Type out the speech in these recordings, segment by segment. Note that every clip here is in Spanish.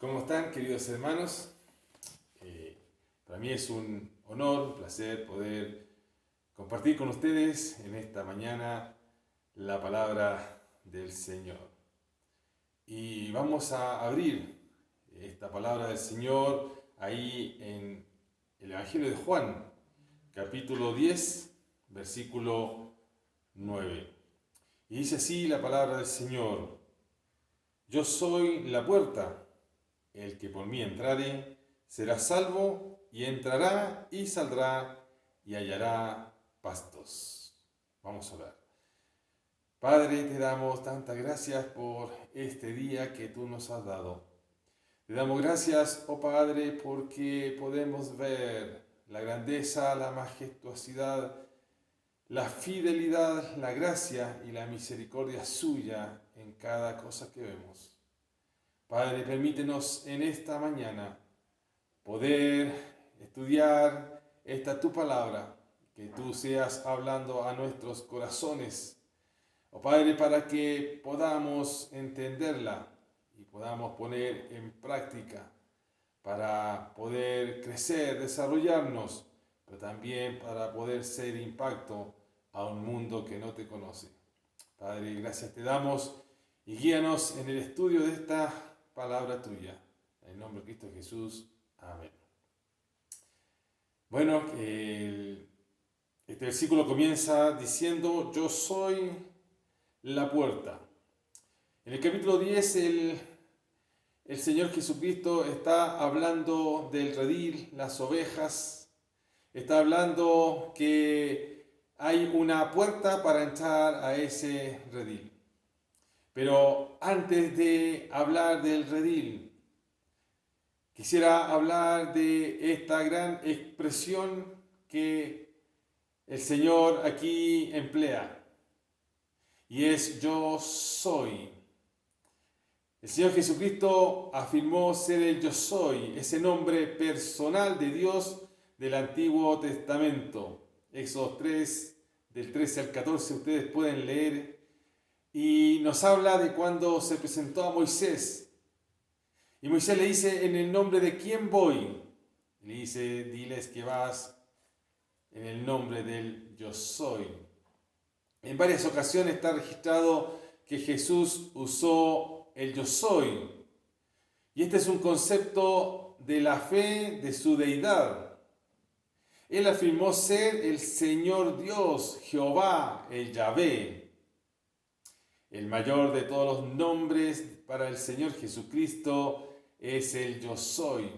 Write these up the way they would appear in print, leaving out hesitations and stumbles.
¿Cómo están, queridos hermanos? Para mí es un honor, un placer poder compartir con ustedes en esta mañana la palabra del Señor. Y vamos a abrir esta palabra del Señor ahí en el Evangelio de Juan, capítulo 10, versículo 9. Y dice así la palabra del Señor: Yo soy la puerta. El que por mí entrare será salvo, y entrará y saldrá y hallará pastos. Vamos a orar. Padre, te damos tantas gracias por este día que tú nos has dado. Te damos gracias, oh Padre, porque podemos ver la grandeza, la majestuosidad, la fidelidad, la gracia y la misericordia suya en cada cosa que vemos. Padre, permítenos en esta mañana poder estudiar esta tu palabra, que tú seas hablando a nuestros corazones, oh Padre, para que podamos entenderla y podamos poner en práctica para poder crecer, desarrollarnos, pero también para poder ser impacto a un mundo que no te conoce. Padre, gracias te damos y guíanos en el estudio de esta palabra tuya. En el nombre de Cristo Jesús. Amén. Bueno, este versículo comienza diciendo: Yo soy la puerta. En el capítulo 10 el Señor Jesucristo está hablando del redil, las ovejas. Está hablando que hay una puerta para entrar a ese redil. Pero antes de hablar del redil, quisiera hablar de esta gran expresión que el Señor aquí emplea, y es yo soy. El Señor Jesucristo afirmó ser el yo soy, ese nombre personal de Dios del Antiguo Testamento. Éxodo 3, del 13 al 14, ustedes pueden leer. Y nos habla de cuando se presentó a Moisés. Y Moisés le dice: ¿en el nombre de quién voy? Y le dice: diles que vas en el nombre del yo soy. En varias ocasiones está registrado que Jesús usó el yo soy. Y este es un concepto de la fe de su deidad. Él afirmó ser el Señor Dios, Jehová, el Yahvé. El mayor de todos los nombres para el Señor Jesucristo es el yo soy.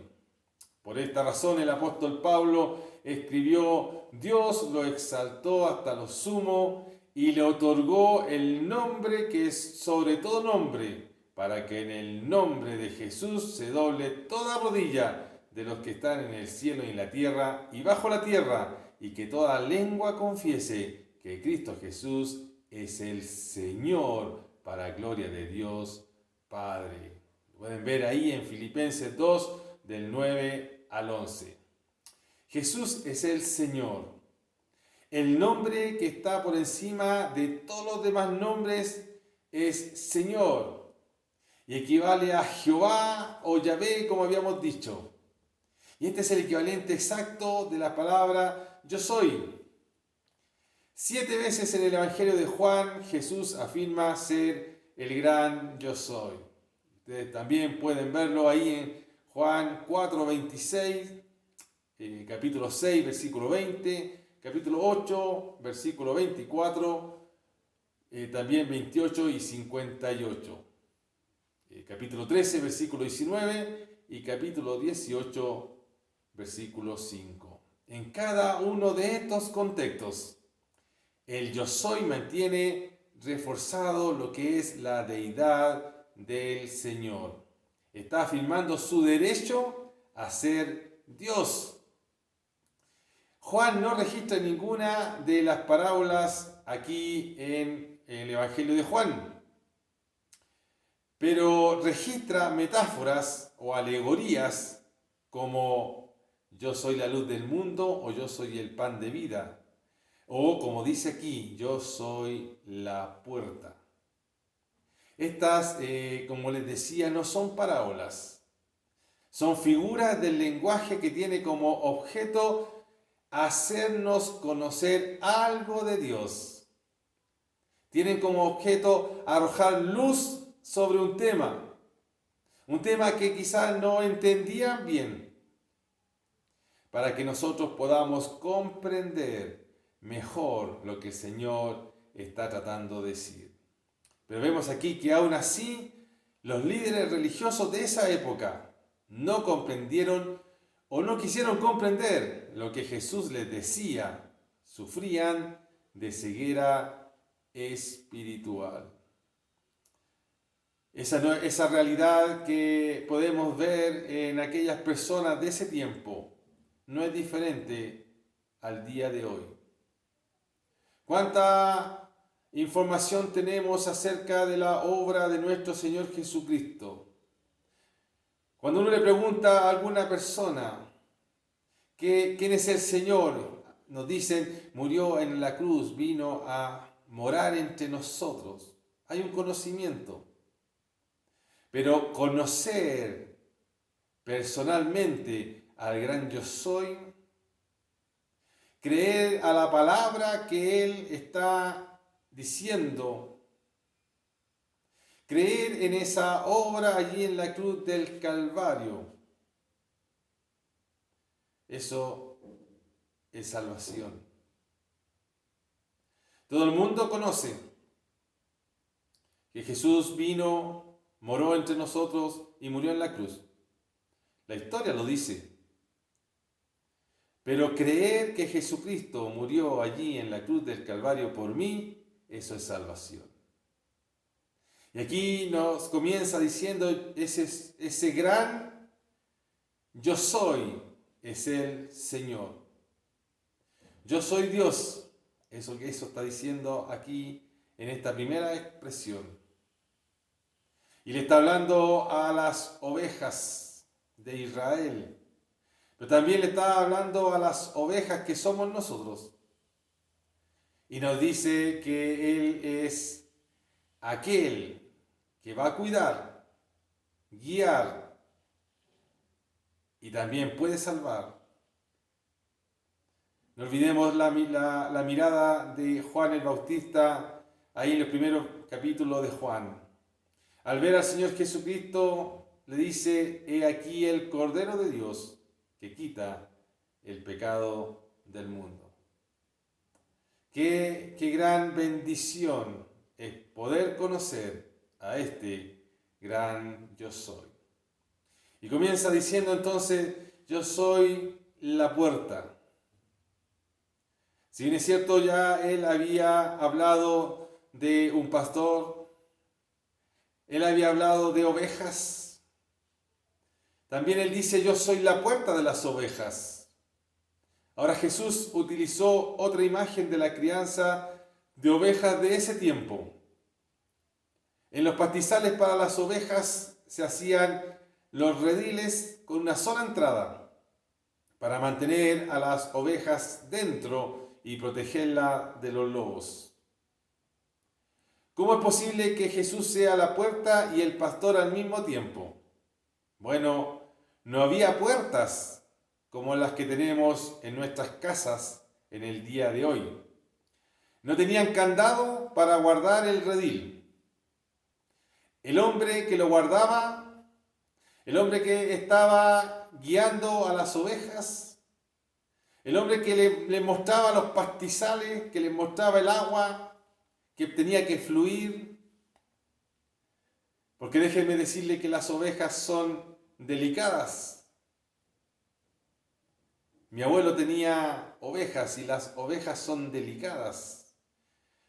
Por esta razón el apóstol Pablo escribió: Dios lo exaltó hasta lo sumo y le otorgó el nombre que es sobre todo nombre, para que en el nombre de Jesús se doble toda rodilla de los que están en el cielo y en la tierra y bajo la tierra, y que toda lengua confiese que Cristo Jesús es el Señor, para gloria de Dios Padre. Lo pueden ver ahí en Filipenses 2, del 9 al 11. Jesús es el Señor. El nombre que está por encima de todos los demás nombres es Señor, y equivale a Jehová o Yahvé, como habíamos dicho. Y este es el equivalente exacto de la palabra yo soy. 7 veces en el Evangelio de Juan Jesús afirma ser el gran yo soy. Ustedes también pueden verlo ahí en Juan 4:26, capítulo 6, versículo 20, capítulo 8, versículo 24, también 28 y 58. Capítulo 13, versículo 19 y capítulo 18, versículo 5. En cada uno de estos contextos, el yo soy mantiene reforzado lo que es la deidad del Señor. Está afirmando su derecho a ser Dios. Juan no registra ninguna de las parábolas aquí en el Evangelio de Juan, pero registra metáforas o alegorías como yo soy la luz del mundo, o yo soy el pan de vida, o como dice aquí, yo soy la puerta. Estas, como les decía, no son parábolas, Son figuras del lenguaje que tiene como objeto hacernos conocer algo de Dios. Tienen como objeto arrojar luz sobre un tema que quizás no entendían bien, para que nosotros podamos comprender mejor lo que el Señor está tratando de decir. Pero vemos aquí que aún así los líderes religiosos de esa época no comprendieron o no quisieron comprender lo que Jesús les decía. Sufrían de ceguera espiritual. Esa realidad que podemos ver en aquellas personas de ese tiempo no es diferente al día de hoy. ¿Cuánta información tenemos acerca de la obra de nuestro Señor Jesucristo? Cuando uno le pregunta a alguna persona quién es el Señor, nos dicen, murió en la cruz, vino a morar entre nosotros. Hay un conocimiento. Pero conocer personalmente al gran yo soy, creer a la palabra que Él está diciendo, creer en esa obra allí en la cruz del Calvario, eso es salvación. Todo el mundo conoce que Jesús vino, moró entre nosotros y murió en la cruz. La historia lo dice. Pero creer que Jesucristo murió allí en la cruz del Calvario por mí, eso es salvación. Y aquí nos comienza diciendo ese gran yo soy, es el Señor. Yo soy Dios. Eso está diciendo aquí en esta primera expresión. Y le está hablando a las ovejas de Israel. Pero también le está hablando a las ovejas que somos nosotros. Y nos dice que Él es aquel que va a cuidar, guiar y también puede salvar. No olvidemos la mirada de Juan el Bautista ahí en los primeros capítulos de Juan. Al ver al Señor Jesucristo le dice, he aquí el Cordero de Dios que quita el pecado del mundo. Qué gran bendición es poder conocer a este gran yo soy. Y comienza diciendo entonces, yo soy la puerta. Si bien es cierto, ya él había hablado de un pastor, él había hablado de ovejas. También él dice, yo soy la puerta de las ovejas. Ahora Jesús utilizó otra imagen de la crianza de ovejas de ese tiempo. En los pastizales para las ovejas se hacían los rediles con una sola entrada para mantener a las ovejas dentro y protegerlas de los lobos. ¿Cómo es posible que Jesús sea la puerta y el pastor al mismo tiempo? Bueno, no había puertas como las que tenemos en nuestras casas en el día de hoy. No tenían candado para guardar el redil. El hombre que lo guardaba, el hombre que estaba guiando a las ovejas, el hombre que le mostraba los pastizales, que le mostraba el agua que tenía que fluir, porque déjenme decirle que las ovejas son delicadas. Mi abuelo tenía ovejas y las ovejas son delicadas.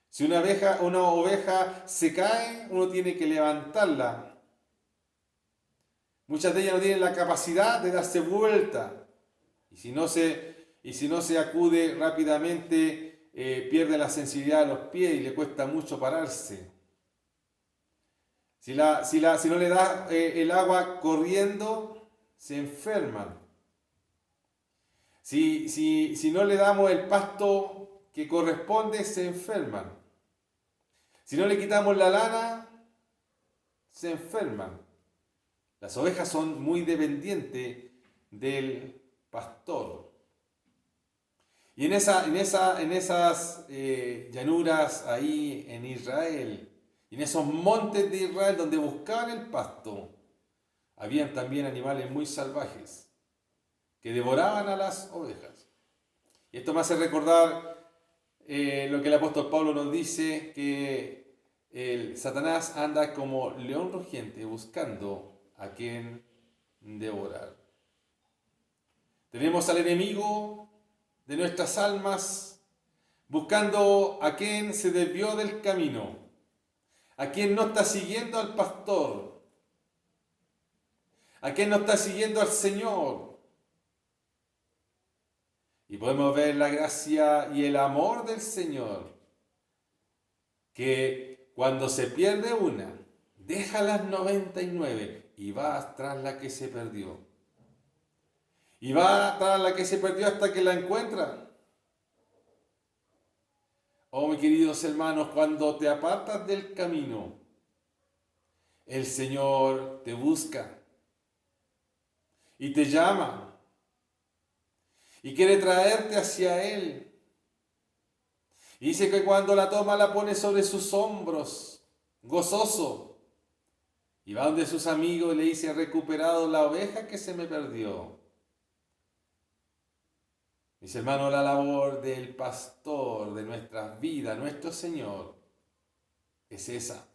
Si una oveja se cae, uno tiene que levantarla. Muchas de ellas no tienen la capacidad de darse vuelta. Y si no se acude rápidamente, pierde la sensibilidad de los pies y le cuesta mucho pararse. Si no le da el agua corriendo, se enferman. Si no le damos el pasto que corresponde, se enferman. Si no le quitamos la lana, se enferman. Las ovejas son muy dependientes del pastor. Y en esas llanuras ahí en Israel, en esos montes de Israel donde buscaban el pasto, habían también animales muy salvajes que devoraban a las ovejas. Y esto me hace recordar lo que el apóstol Pablo nos dice, que el Satanás anda como león rugiente buscando a quien devorar. Tenemos al enemigo de nuestras almas buscando a quien se desvió del camino, a quien no está siguiendo al pastor, a quien no está siguiendo al Señor. Y podemos ver la gracia y el amor del Señor, que cuando se pierde una, deja las 99 y va tras la que se perdió. Y va tras la que se perdió hasta que la encuentra. Oh, mis queridos hermanos, cuando te apartas del camino, el Señor te busca y te llama y quiere traerte hacia Él. Y dice que cuando la toma la pone sobre sus hombros, gozoso, y va donde sus amigos y le dice: he recuperado la oveja que se me perdió. Mis hermanos, la labor del pastor de nuestras vidas, nuestro Señor, es esa.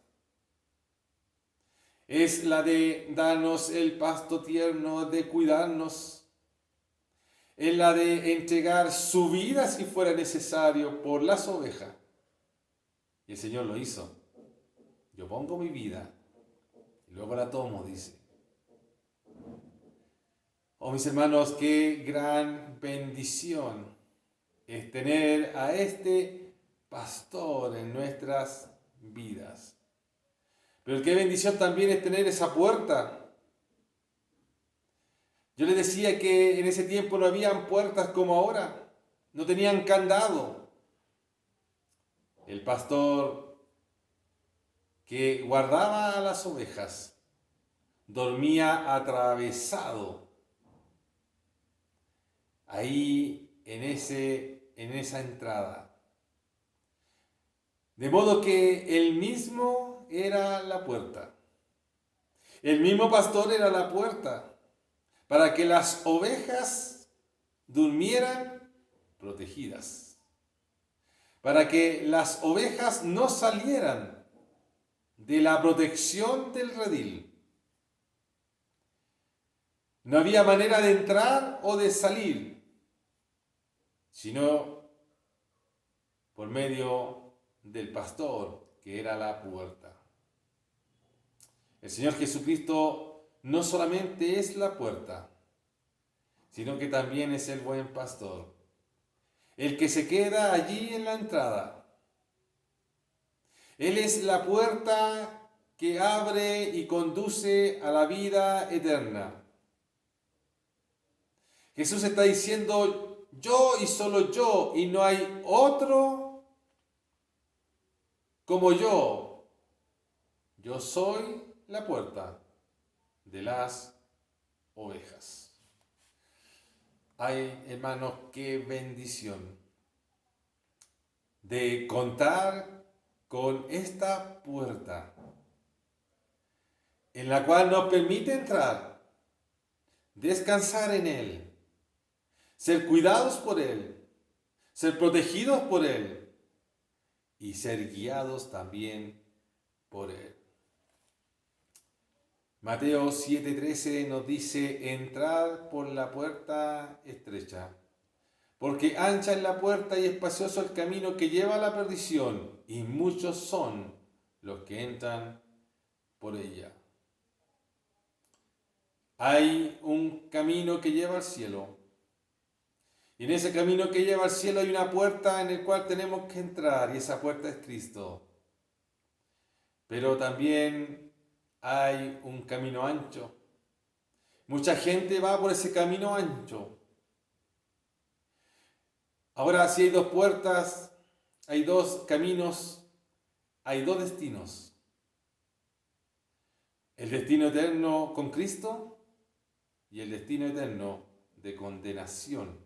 Es la de darnos el pasto tierno, de cuidarnos. Es la de entregar su vida si fuera necesario por las ovejas. Y el Señor lo hizo. Yo pongo mi vida y luego la tomo, dice. Oh, mis hermanos, qué gran bendición es tener a este pastor en nuestras vidas. Pero qué bendición también es tener esa puerta. Yo les decía que en ese tiempo no habían puertas como ahora, no tenían candado. El pastor que guardaba a las ovejas dormía atravesado ahí en esa entrada. De modo que él mismo era la puerta. El mismo pastor era la puerta para que las ovejas durmieran protegidas. Para que las ovejas no salieran de la protección del redil. No había manera de entrar o de salir, sino por medio del pastor, que era la puerta. El Señor Jesucristo no solamente es la puerta, sino que también es el buen pastor, el que se queda allí en la entrada. Él es la puerta que abre y conduce a la vida eterna. Jesús está diciendo: yo y solo yo, y no hay otro como yo. Yo soy la puerta de las ovejas. Ay, hermanos, qué bendición de contar con esta puerta en la cual nos permite entrar, descansar en Él, ser cuidados por Él, ser protegidos por Él y ser guiados también por Él. Mateo 7:13 nos dice: entrad por la puerta estrecha, porque ancha es la puerta y espacioso el camino que lleva a la perdición, y muchos son los que entran por ella. Hay un camino que lleva al cielo, y en ese camino que lleva al cielo hay una puerta en la cual tenemos que entrar, y esa puerta es Cristo. Pero también hay un camino ancho. Mucha gente va por ese camino ancho. Ahora, si hay dos puertas, hay dos caminos, hay dos destinos. el destino eterno con Cristo y el destino eterno de condenación.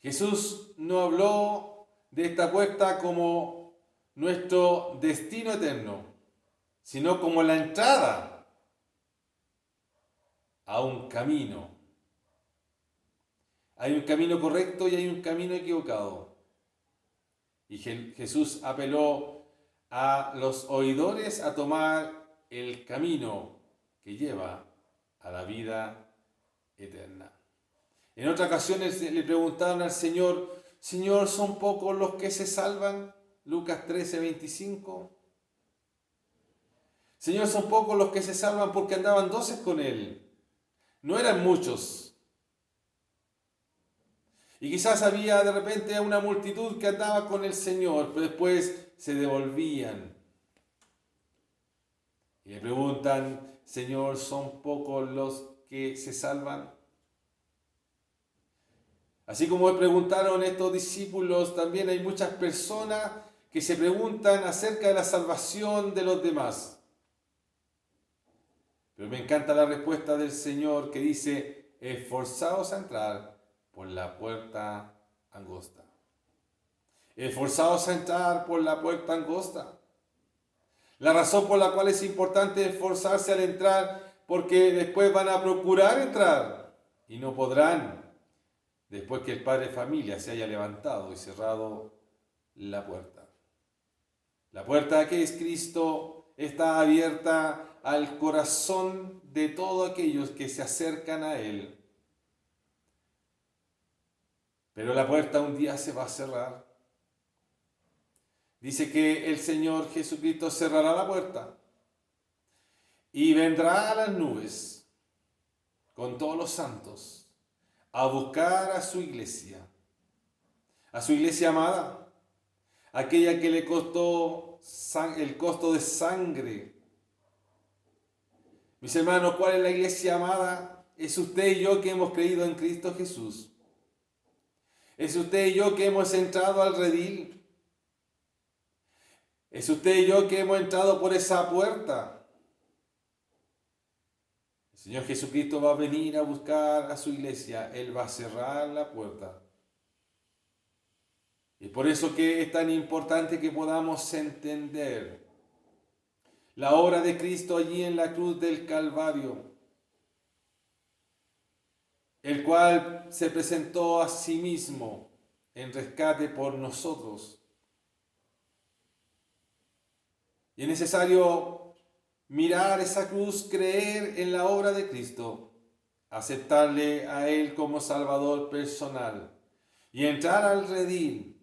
Jesús no habló de esta puerta como nuestro destino eterno, sino como la entrada a un camino. Hay un camino correcto y hay un camino equivocado. Y Jesús apeló a los oidores a tomar el camino que lleva a la vida eterna. En otra ocasión le preguntaron al Señor: Señor, ¿son pocos los que se salvan? Lucas 13:25. Señor, son pocos los que se salvan, porque andaban 12 con Él. No eran muchos. Y quizás había de repente una multitud que andaba con el Señor, pero después se devolvían. Y le preguntan: Señor, ¿son pocos los que se salvan? Así como le preguntaron estos discípulos, también hay muchas personas que se preguntan acerca de la salvación de los demás. Pero me encanta la respuesta del Señor, que dice: esforzaos a entrar por la puerta angosta. Esforzaos a entrar por la puerta angosta. La razón por la cual es importante esforzarse al entrar, porque después van a procurar entrar y no podrán, después que el padre de familia se haya levantado y cerrado la puerta. La puerta, que es Cristo, está abierta al corazón de todos aquellos que se acercan a Él. Pero la puerta un día se va a cerrar. Dice que el Señor Jesucristo cerrará la puerta y vendrá a las nubes con todos los santos a buscar a su iglesia amada, aquella que le costó el costo de sangre. Mis hermanos, ¿cuál es la iglesia amada? Es usted y yo que hemos creído en Cristo Jesús. Es usted y yo que hemos entrado al redil. Es usted y yo que hemos entrado por esa puerta. El Señor Jesucristo va a venir a buscar a su iglesia. Él va a cerrar la puerta. Y por eso que es tan importante que podamos entender la obra de Cristo allí en la cruz del Calvario, el cual se presentó a sí mismo en rescate por nosotros. Y es necesario mirar esa cruz, creer en la obra de Cristo, aceptarle a Él como Salvador personal y entrar al redil,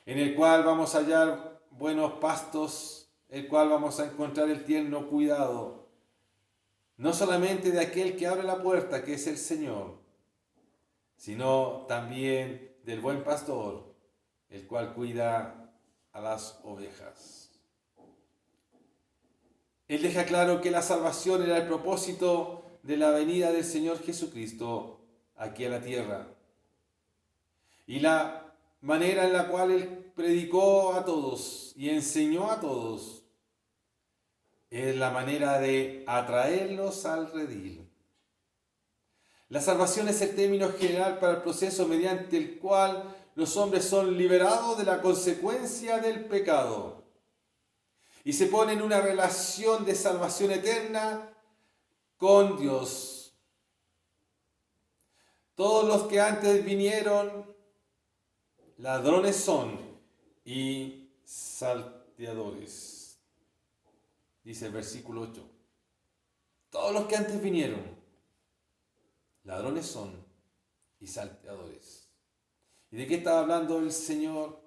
en el cual vamos a hallar buenos pastos, el cual vamos a encontrar el tierno cuidado, no solamente de aquel que abre la puerta, que es el Señor, sino también del buen pastor, el cual cuida a las ovejas. Él deja claro que la salvación era el propósito de la venida del Señor Jesucristo aquí a la tierra. Y la manera en la cual Él predicó a todos y enseñó a todos es la manera de atraerlos al redil. La salvación es el término general para el proceso mediante el cual los hombres son liberados de la consecuencia del pecado y se ponen en una relación de salvación eterna con Dios. Todos los que antes vinieron, ladrones son y salteadores. Dice el versículo 8. Todos los que antes vinieron, ladrones son y salteadores. ¿Y de qué estaba hablando el Señor?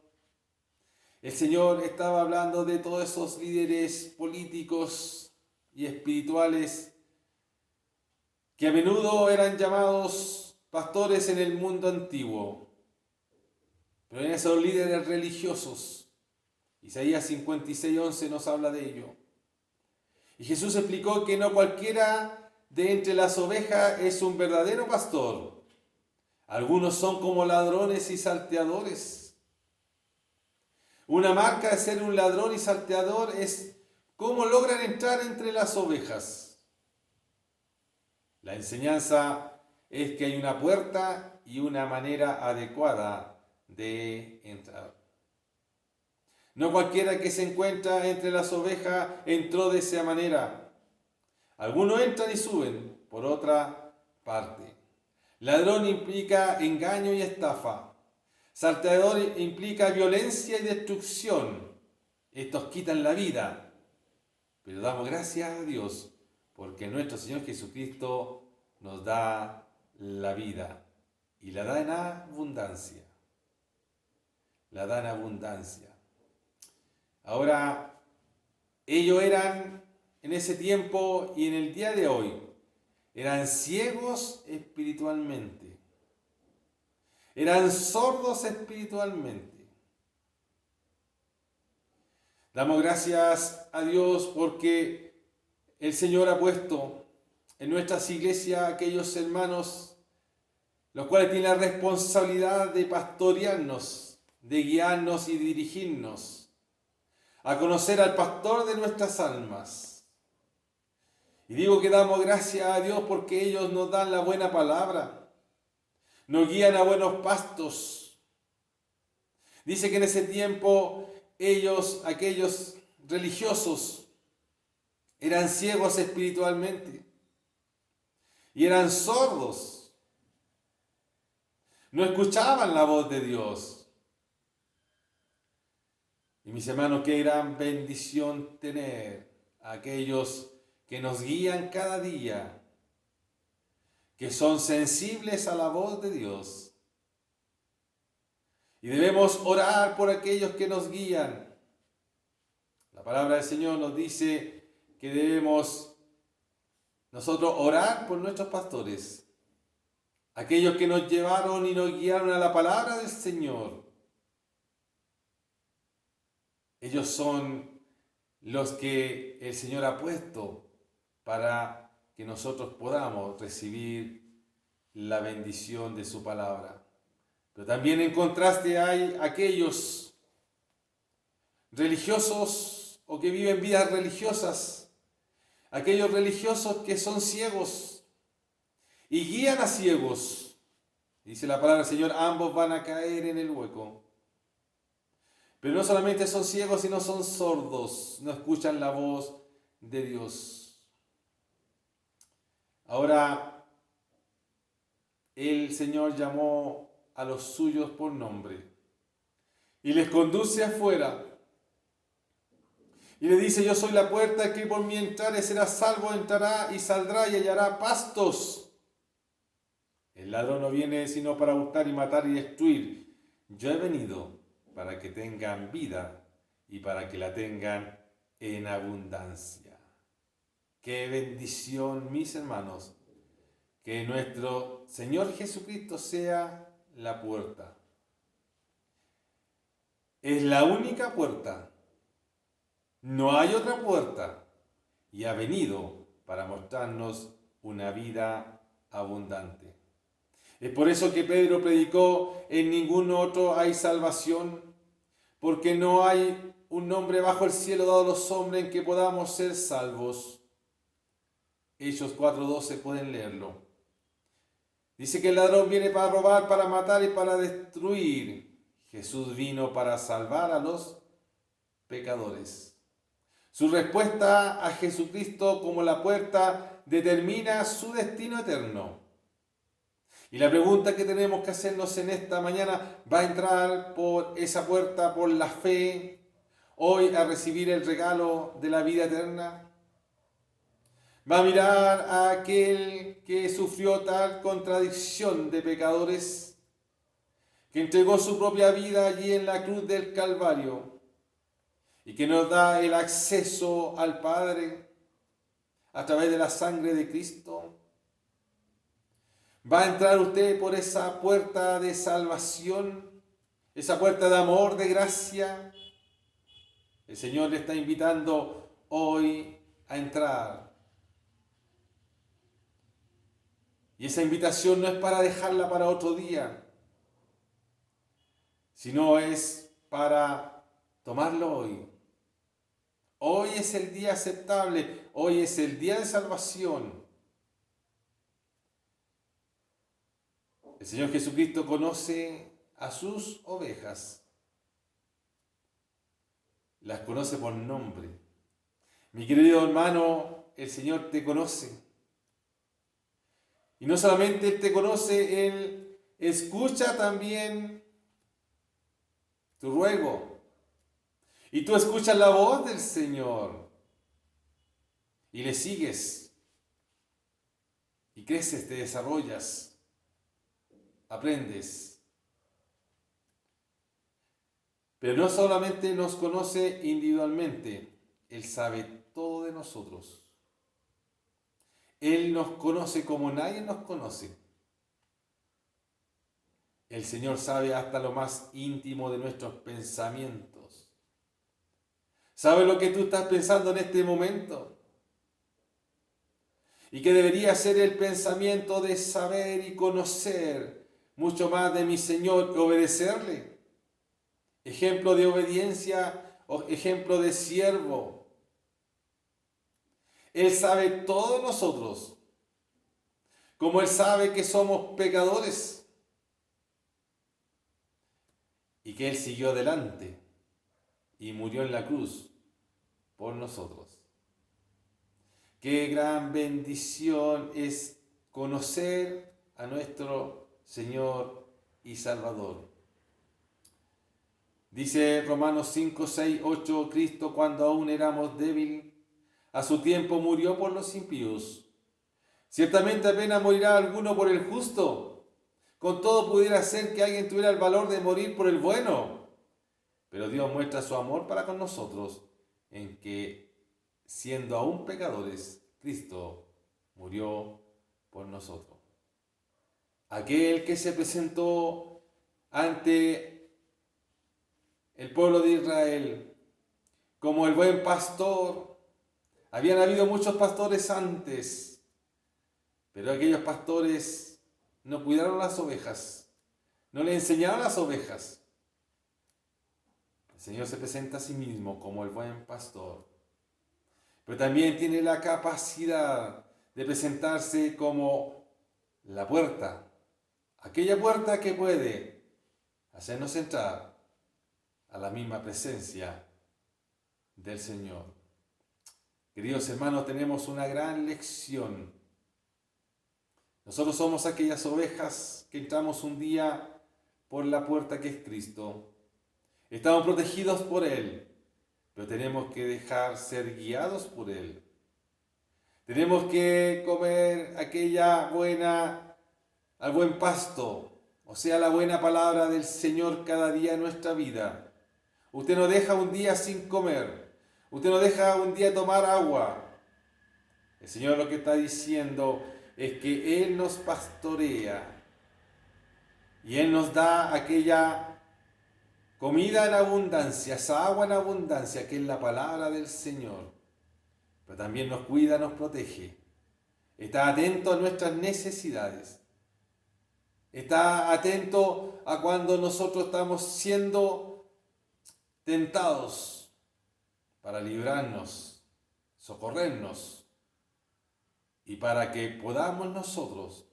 El Señor estaba hablando de todos esos líderes políticos y espirituales que a menudo eran llamados pastores en el mundo antiguo, pero eran esos líderes religiosos. Isaías 56:11 nos habla de ello. Y Jesús explicó que no cualquiera de entre las ovejas es un verdadero pastor. Algunos son como ladrones y salteadores. Una marca de ser un ladrón y salteador es ¿Cómo logran entrar entre las ovejas? La enseñanza es que hay una puerta y una manera adecuada de entrar. No cualquiera que se encuentra entre las ovejas entró de esa manera. Algunos entran y suben por otra parte. Ladrón implica engaño y estafa. Salteador implica violencia y destrucción. Estos quitan la vida. Pero damos gracias a Dios porque nuestro Señor Jesucristo nos da la vida y la da en abundancia. La da en abundancia. Ahora, ellos eran en ese tiempo y en el día de hoy, eran ciegos espiritualmente. Eran sordos espiritualmente. Damos gracias a Dios porque el Señor ha puesto en nuestras iglesias aquellos hermanos los cuales tienen la responsabilidad de pastorearnos, de guiarnos y dirigirnos a conocer al pastor de nuestras almas. Y digo que damos gracias a Dios porque ellos nos dan la buena palabra, nos guían a buenos pastos. Dice que en ese tiempo ellos, aquellos religiosos, eran ciegos espiritualmente y eran sordos. No escuchaban la voz de Dios. Y mis hermanos, qué gran bendición tener a aquellos que nos guían cada día, que son sensibles a la voz de Dios. Y debemos orar por aquellos que nos guían. La palabra del Señor nos dice que debemos nosotros orar por nuestros pastores, aquellos que nos llevaron y nos guiaron a la palabra del Señor. Ellos son los que el Señor ha puesto para que nosotros podamos recibir la bendición de su palabra. Pero también en contraste hay aquellos religiosos o que viven vidas religiosas, aquellos religiosos que son ciegos y guían a ciegos. Dice la palabra del Señor, ambos van a caer en el hueco. Pero no solamente son ciegos, sino son sordos, no escuchan la voz de Dios. Ahora, el Señor llamó a los suyos por nombre y les conduce afuera. Y le dice, yo soy la puerta, que por mí entrare será salvo, entrará y saldrá y hallará pastos. El ladrón no viene sino para hurtar y matar y destruir. Yo he venido para que tengan vida y para que la tengan en abundancia. Qué bendición, mis hermanos, que nuestro Señor Jesucristo sea la puerta. Es la única puerta. No hay otra puerta. Y ha venido para mostrarnos una vida abundante. Es por eso que Pedro predicó, en ningún otro hay salvación, porque no hay un nombre bajo el cielo dado a los hombres en que podamos ser salvos. Hechos 4:12 pueden leerlo. Dice que el ladrón viene para robar, para matar y para destruir. Jesús vino para salvar a los pecadores. Su respuesta a Jesucristo como la puerta determina su destino eterno. Y la pregunta que tenemos que hacernos en esta mañana, ¿va a entrar por esa puerta por la fe hoy a recibir el regalo de la vida eterna? ¿Va a mirar a aquel que sufrió tal contradicción de pecadores, que entregó su propia vida allí en la cruz del Calvario y que nos da el acceso al Padre a través de la sangre de Cristo? ¿Va a entrar usted por esa puerta de salvación, esa puerta de amor, de gracia? El Señor le está invitando hoy a entrar. Y esa invitación no es para dejarla para otro día, sino es para tomarlo hoy. Hoy es el día aceptable, hoy es el día de salvación. El Señor Jesucristo conoce a sus ovejas, las conoce por nombre. Mi querido hermano, el Señor te conoce. Y no solamente Él te conoce, Él escucha también tu ruego. Y tú escuchas la voz del Señor y le sigues y creces, te desarrollas, aprendes. Pero no solamente nos conoce individualmente, Él sabe todo de nosotros. Él nos conoce como nadie nos conoce. El Señor sabe hasta lo más íntimo de nuestros pensamientos. ¿Sabe lo que tú estás pensando en este momento? Y que debería ser el pensamiento de saber y conocer mucho más de mi Señor y obedecerle. Ejemplo de obediencia o ejemplo de siervo. Él sabe todo de nosotros. Como Él sabe que somos pecadores. Y que Él siguió adelante y murió en la cruz por nosotros. Qué gran bendición es conocer a nuestro Señor y Salvador. Dice Romanos 5, 6, 8, Cristo cuando aún éramos débiles, a su tiempo murió por los impíos. Ciertamente apenas morirá alguno por el justo. Con todo pudiera ser que alguien tuviera el valor de morir por el bueno. Pero Dios muestra su amor para con nosotros en que, siendo aún pecadores, Cristo murió por nosotros. Aquel que se presentó ante el pueblo de Israel como el buen pastor. Habían habido muchos pastores antes, pero aquellos pastores no cuidaron las ovejas, no le enseñaron las ovejas. El Señor se presenta a sí mismo como el buen pastor, pero también tiene la capacidad de presentarse como la puerta, aquella puerta que puede hacernos entrar a la misma presencia del Señor. Queridos hermanos, tenemos una gran lección. Nosotros somos aquellas ovejas que entramos un día por la puerta que es Cristo. Estamos protegidos por Él, pero tenemos que dejar ser guiados por Él. Tenemos que comer al buen pasto, o sea, la buena palabra del Señor cada día en nuestra vida. Usted no deja un día sin comer. Usted no deja un día tomar agua. El Señor lo que está diciendo es que Él nos pastorea y Él nos da aquella comida en abundancia, esa agua en abundancia que es la palabra del Señor. Pero también nos cuida, nos protege. Está atento a nuestras necesidades. Está atento a cuando nosotros estamos siendo tentados para librarnos, socorrernos y para que podamos nosotros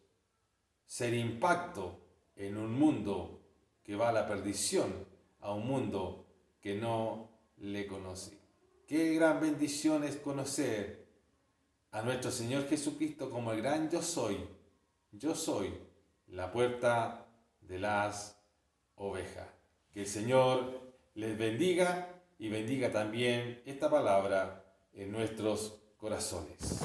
ser impacto en un mundo que va a la perdición, a un mundo que no le conoce. Qué gran bendición es conocer a nuestro Señor Jesucristo como el gran yo soy. Yo soy la puerta de las ovejas. Que el Señor les bendiga y bendiga también esta palabra en nuestros corazones.